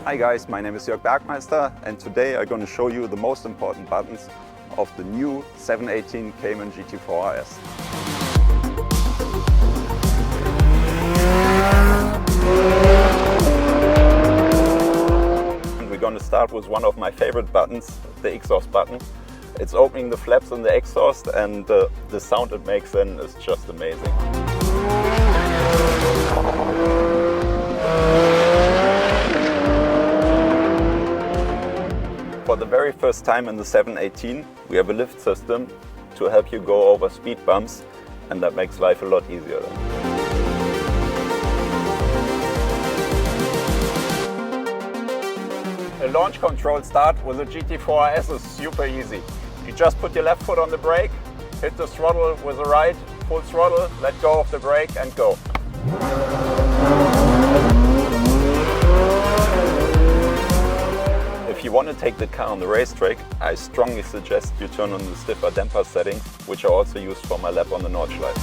Hi guys, my name is Jörg Bergmeister and today I'm going to show you the most important buttons of the new 718 Cayman GT4 RS. And we're going to start with one of my favorite buttons, the exhaust button. It's opening the flaps in the exhaust and the sound it makes then is just amazing. For the very first time in the 718, we have a lift system to help you go over speed bumps, and that makes life a lot easier. A launch control start with a GT4 RS is super easy. You just put your left foot on the brake, hit the throttle with the right, full throttle, let go of the brake and go. If you want to take the car on the racetrack, I strongly suggest you turn on the stiffer damper settings, which I also used for my lap on the Nordschleife.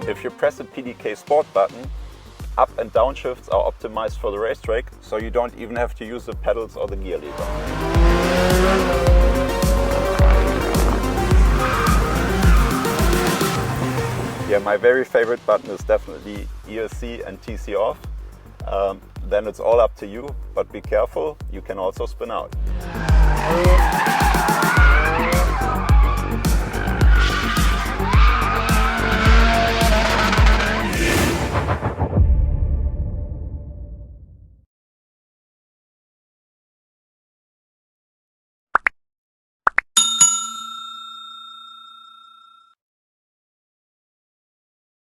If you press the PDK Sport button, up and down shifts are optimized for the racetrack, so you don't even have to use the pedals or the gear lever. Yeah, my very favorite button is definitely ESC and TC off. Then it's all up to you, but be careful, you can also spin out.